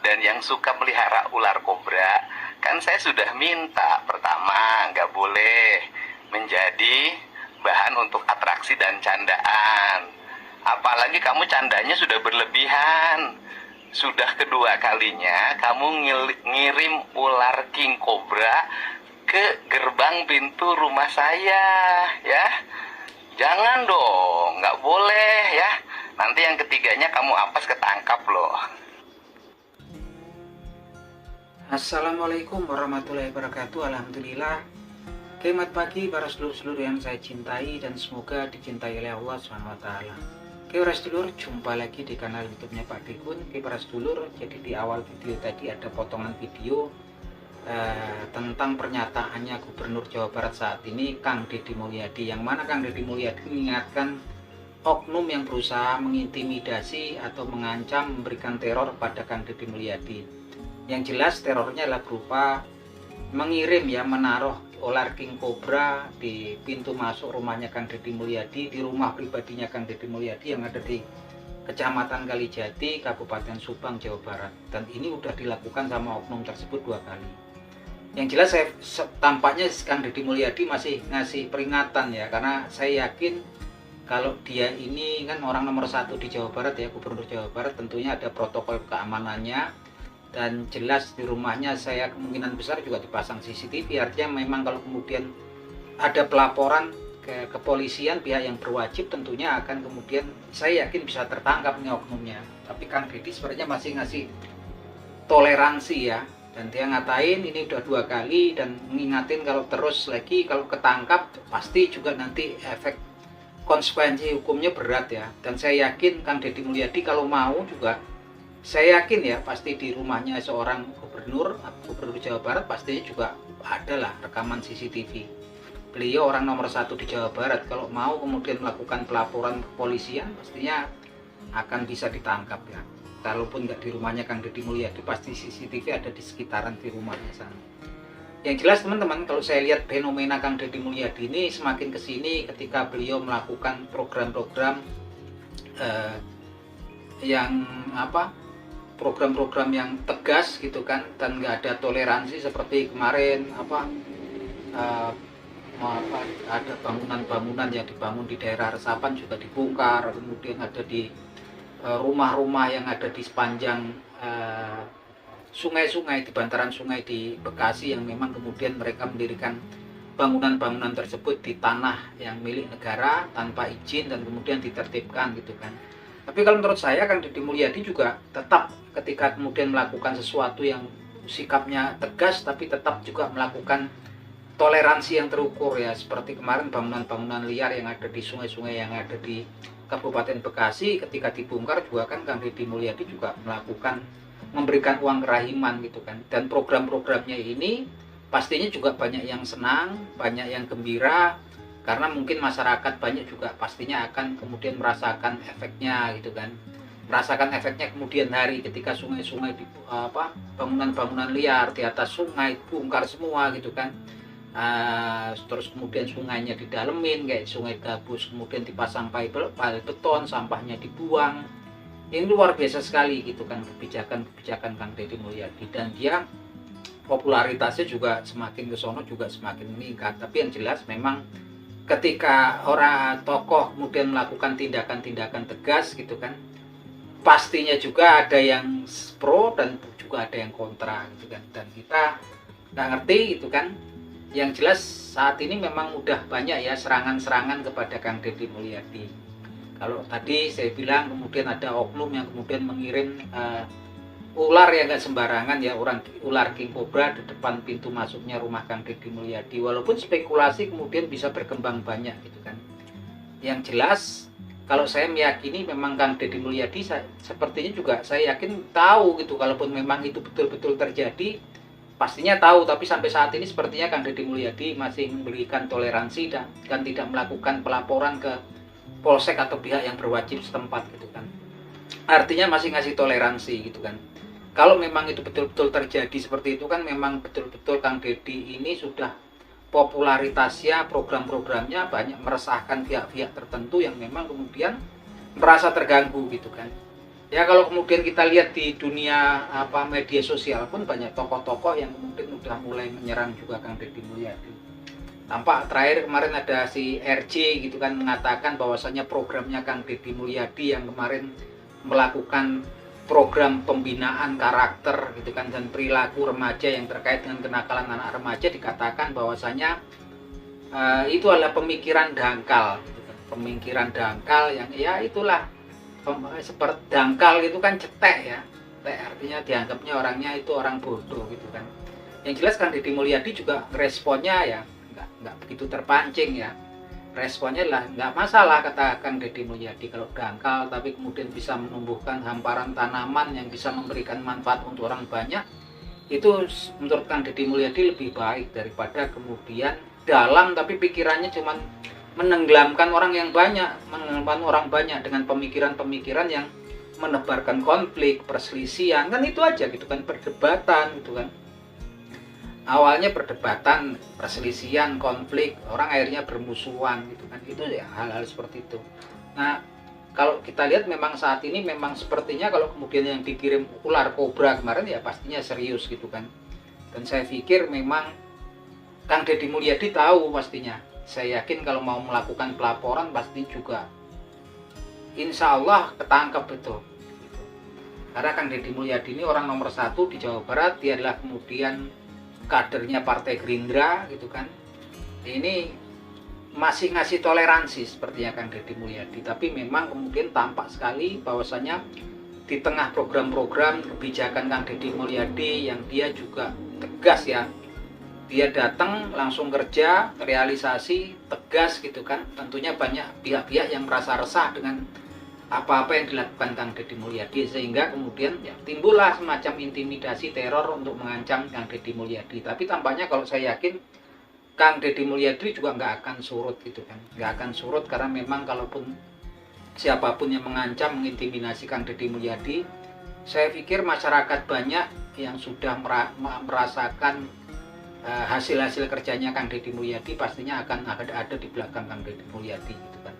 dan yang suka melihara ular kobra, kan saya sudah minta pertama nggak boleh menjadi bahan untuk atraksi dan candaan. Apalagi kamu candanya sudah berlebihan. Sudah kedua kalinya kamu ngirim ular king cobra ke gerbang pintu rumah saya, ya. Jangan dong, nggak boleh ya. Nanti yang ketiganya kamu apes ketangkap loh. Assalamualaikum warahmatullahi wabarakatuh. Alhamdulillah. Selamat pagi para sedulur-sedulur yang saya cintai dan semoga dicintai oleh Allah SWT. Oke para sedulur, jumpa lagi di kanal YouTube-nya Pak Pikun. Oke para sedulur, jadi di awal video tadi ada potongan video tentang pernyataannya Gubernur Jawa Barat saat ini, Kang Deddy Mulyadi, yang mana Kang Deddy Mulyadi mengingatkan oknum yang berusaha mengintimidasi atau mengancam memberikan teror pada Kang Deddy Mulyadi. Yang jelas terornya adalah berupa mengirim menaruh ular king cobra di pintu masuk rumahnya Kang Deddy Mulyadi, di rumah pribadinya Kang Deddy Mulyadi yang ada di Kecamatan Kalijati, Kabupaten Subang, Jawa Barat. Dan ini udah dilakukan sama oknum tersebut 2 kali. Yang jelas tampaknya Kang Deddy Mulyadi masih ngasih peringatan ya, karena saya yakin kalau dia ini kan orang nomor 1 di Jawa Barat ya, Gubernur Jawa Barat, tentunya ada protokol keamanannya. Dan jelas di rumahnya saya kemungkinan besar juga dipasang CCTV. Artinya memang kalau kemudian ada pelaporan ke kepolisian, pihak yang berwajib tentunya akan kemudian saya yakin bisa tertangkap nih oknumnya. Tapi Kang Deddy sebenarnya masih ngasih toleransi ya. Dan dia ngatain ini udah 2 kali dan mengingatin kalau terus lagi, kalau ketangkap pasti juga nanti efek konsekuensi hukumnya berat ya. Dan saya yakin Kang Deddy Mulyadi kalau mau juga, saya yakin ya pasti di rumahnya seorang gubernur Jawa Barat pastinya juga ada lah rekaman CCTV. Beliau orang nomor 1 di Jawa Barat, kalau mau kemudian melakukan pelaporan kepolisian pastinya akan bisa ditangkap ya. Kalaupun nggak di rumahnya Kang Deddy Mulyadi, pasti CCTV ada di sekitaran di rumahnya sana. Yang jelas teman-teman, kalau saya lihat fenomena Kang Deddy Mulyadi ini semakin kesini ketika beliau melakukan program-program program-program yang tegas gitu kan, dan nggak ada toleransi seperti kemarin ada bangunan-bangunan yang dibangun di daerah Resapan juga dibongkar, kemudian ada di rumah-rumah yang ada di sepanjang sungai-sungai, di bantaran sungai di Bekasi, yang memang kemudian mereka mendirikan bangunan-bangunan tersebut di tanah yang milik negara tanpa izin dan kemudian ditertibkan gitu kan. Tapi kalau menurut saya Kang Deddy Mulyadi juga tetap ketika kemudian melakukan sesuatu yang sikapnya tegas, tapi tetap juga melakukan toleransi yang terukur ya. Seperti kemarin bangunan-bangunan liar yang ada di sungai-sungai yang ada di Kabupaten Bekasi, ketika dibongkar juga kan Kang Deddy Mulyadi juga memberikan uang kerahiman gitu kan. Dan program-programnya ini pastinya juga banyak yang senang, banyak yang gembira, karena mungkin masyarakat banyak juga pastinya akan kemudian merasakan efeknya gitu kan. Merasakan efeknya kemudian hari ketika sungai-sungai di bangunan-bangunan liar di atas sungai bongkar semua gitu kan. Terus kemudian sungainya didalemin kayak sungai gabus, kemudian dipasang pipe beton, sampahnya dibuang. Ini luar biasa sekali gitu kan kebijakan Kang Deddy Mulyadi, dan dia popularitasnya juga semakin kesono juga semakin meningkat. Tapi yang jelas memang ketika orang tokoh kemudian melakukan tindakan-tindakan tegas gitu kan, pastinya juga ada yang pro dan juga ada yang kontra gitu kan. Dan kita nggak ngerti gitu kan. Yang jelas saat ini memang udah banyak ya serangan-serangan kepada Kang Deddy Mulyadi. Kalau tadi saya bilang kemudian ada oknum yang kemudian mengirim ular yang nggak sembarangan ya, ular king cobra di depan pintu masuknya rumah Kang Deddy Mulyadi. Walaupun spekulasi kemudian bisa berkembang banyak gitu kan. Yang jelas kalau saya meyakini memang Kang Deddy Mulyadi sepertinya juga saya yakin tahu gitu, kalaupun memang itu betul-betul terjadi pastinya tahu. Tapi sampai saat ini sepertinya Kang Deddy Mulyadi masih memberikan toleransi dan tidak melakukan pelaporan ke polsek atau pihak yang berwajib setempat gitu kan. Artinya masih ngasih toleransi gitu kan. Kalau memang itu betul-betul terjadi seperti itu kan, memang betul-betul Kang Deddy ini sudah popularitasnya, program-programnya banyak meresahkan pihak-pihak tertentu yang memang kemudian merasa terganggu gitu kan. Ya kalau kemudian kita lihat di dunia media sosial pun banyak tokoh-tokoh yang kemudian udah mulai menyerang juga Kang Deddy Mulyadi. Tampak terakhir kemarin ada si RJ gitu kan mengatakan bahwasanya programnya Kang Deddy Mulyadi yang kemarin melakukan program pembinaan karakter gitu kan dan perilaku remaja yang terkait dengan kenakalan anak remaja, dikatakan bahwasanya itu adalah pemikiran dangkal gitu kan. Pemikiran dangkal yang ya itulah seperti dangkal itu kan cetek ya, cetek artinya dianggapnya orangnya itu orang bodoh gitu kan. Yang jelas Kang Deddy Mulyadi juga responnya ya nggak begitu terpancing ya, responnya lah nggak masalah kata Kang Deddy Mulyadi kalau dangkal tapi kemudian bisa menumbuhkan hamparan tanaman yang bisa memberikan manfaat untuk orang banyak, itu menurut Kang Deddy Mulyadi lebih baik daripada kemudian dalam tapi pikirannya cuman menenggelamkan orang yang banyak, menenggelamkan orang banyak dengan pemikiran-pemikiran yang menebarkan konflik, perselisihan, kan itu aja gitu kan, perdebatan gitu kan. Awalnya perdebatan, perselisihan, konflik, orang akhirnya bermusuhan gitu kan. Itu ya hal-hal seperti itu. Nah, kalau kita lihat memang saat ini memang sepertinya kalau kemudian yang dikirim ular kobra kemarin ya pastinya serius gitu kan. Dan saya pikir memang Kang Deddy Mulyadi tahu pastinya. Saya yakin kalau mau melakukan pelaporan pasti juga insya Allah ketangkep itu. Karena Kang Deddy Mulyadi ini orang nomor 1 di Jawa Barat, dia adalah kemudian kadernya Partai Gerindra gitu kan. Ini masih ngasih toleransi sepertinya Kang Deddy Mulyadi, tapi memang kemudian tampak sekali bahwasanya di tengah program-program kebijakan Kang Deddy Mulyadi yang dia juga tegas ya, dia datang langsung kerja, realisasi, tegas gitu kan. Tentunya banyak pihak-pihak yang merasa resah dengan apa-apa yang dilakukan Kang Deddy Mulyadi, sehingga kemudian ya, timbullah semacam intimidasi teror untuk mengancam Kang Deddy Mulyadi. Tapi tampaknya kalau saya yakin Kang Deddy Mulyadi juga nggak akan surut gitu kan, nggak akan surut karena memang kalaupun siapapun yang mengancam, mengintimidasi Kang Deddy Mulyadi, saya pikir masyarakat banyak yang sudah merasakan hasil-hasil kerjanya Kang Deddy Mulyadi pastinya akan ada di belakang Kang Deddy Mulyadi gitu kan.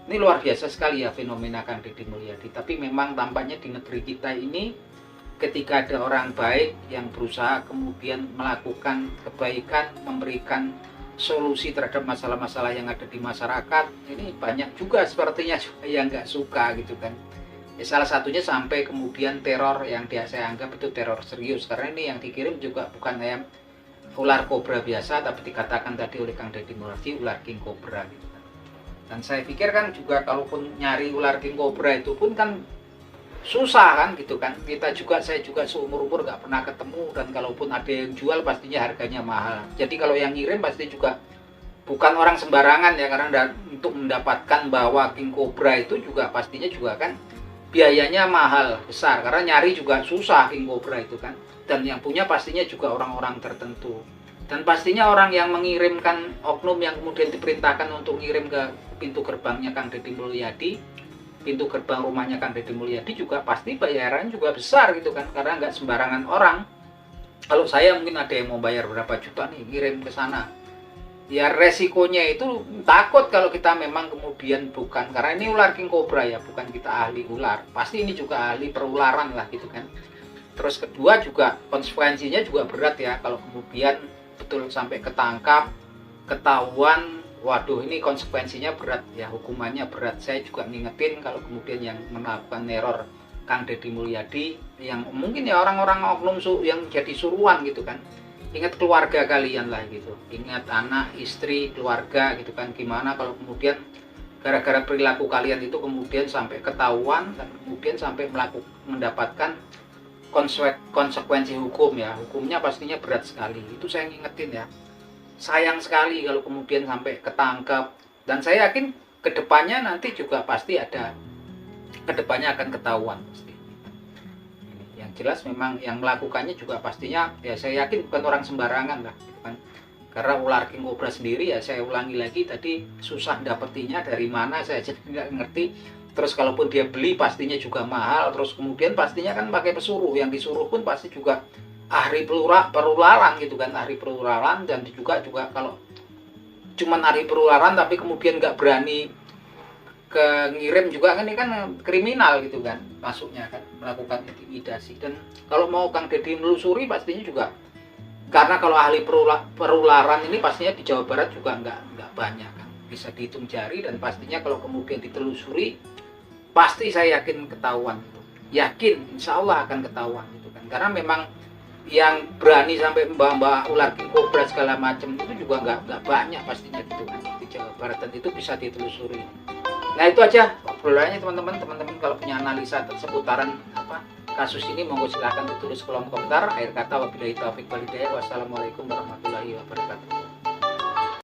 Ini luar biasa sekali ya fenomena Kang Deddy Mulyadi. Tapi memang tampaknya di negeri kita ini ketika ada orang baik yang berusaha kemudian melakukan kebaikan, memberikan solusi terhadap masalah-masalah yang ada di masyarakat, ini banyak juga sepertinya yang nggak suka gitu kan. Ya, salah satunya sampai kemudian teror yang saya anggap itu teror serius, karena ini yang dikirim juga bukan yang ular kobra biasa, tapi dikatakan tadi oleh Kang Deddy Mulyadi ular king kobra gitu kan. Dan saya pikir kan juga kalaupun nyari ular king kobra itu pun kan susah kan gitu kan. Saya juga seumur-umur nggak pernah ketemu, dan kalaupun ada yang jual pastinya harganya mahal. Jadi kalau yang ngirim pasti juga bukan orang sembarangan ya, karena untuk mendapatkan bahwa king kobra itu juga pastinya juga kan biayanya mahal besar, karena nyari juga susah king kobra itu kan. Dan yang punya pastinya juga orang-orang tertentu, dan pastinya orang yang mengirimkan, oknum yang kemudian diperintahkan untuk ngirim ke pintu gerbangnya Kang Deddy Mulyadi, pintu gerbang rumahnya Kang Deddy Mulyadi juga pasti bayaran juga besar gitu kan, karena nggak sembarangan orang. Kalau saya mungkin ada yang mau bayar berapa juta nih ngirim ke sana, ya resikonya itu takut kalau kita memang kemudian bukan, karena ini ular king kobra ya, bukan kita ahli ular, pasti ini juga ahli perularan lah gitu kan. Terus kedua juga konsekuensinya juga berat ya, kalau kemudian betul sampai ketangkap, ketahuan, waduh ini konsekuensinya berat ya, hukumannya berat. Saya juga ngingetin kalau kemudian yang melakukan neror Kang Deddy Mulyadi, yang mungkin ya orang-orang oknum yang jadi suruhan gitu kan, ingat keluarga kalian lah gitu, ingat anak, istri, keluarga gitu kan. Gimana kalau kemudian gara-gara perilaku kalian itu kemudian sampai ketahuan dan kemudian sampai mendapatkan konsekuensi hukum ya, hukumnya pastinya berat sekali. Itu saya ngingetin ya, sayang sekali kalau kemudian sampai ketangkep. Dan saya yakin kedepannya nanti juga pasti ada, kedepannya akan ketahuan pasti. Yang jelas memang yang melakukannya juga pastinya ya, saya yakin bukan orang sembarangan lah gitu kan. Karena ular king kobra sendiri ya, saya ulangi lagi tadi, susah dapetinya dari mana saya jadi nggak ngerti. Terus kalaupun dia beli pastinya juga mahal. Terus kemudian pastinya kan pakai pesuruh, yang disuruh pun pasti juga ahli perularan gitu kan, ahli perularan. Dan juga kalau cuman ahli perularan tapi kemudian nggak berani ke ngirim juga kan, ini kan kriminal gitu kan masuknya kan, melakukan intimidasi. Dan kalau mau Kang Deddy menelusuri pastinya juga, karena kalau ahli perularan ini pastinya di Jawa Barat juga nggak banyak kan, bisa dihitung jari. Dan pastinya kalau kemudian ditelusuri pasti saya yakin ketahuan, yakin insya Allah akan ketahuan gitu kan. Karena memang yang berani sampai mbak ular king cobra segala macam itu juga nggak banyak pastinya gitu kan di Jawa Barat, dan itu bisa ditelusuri. Nah itu aja obrolannya teman-teman. Kalau punya analisa seputaran kasus ini, monggo silahkan ditulis kolom komentar. Akhir kata wabillahi taufiq wal hidayah. Wassalamualaikum warahmatullahi wabarakatuh.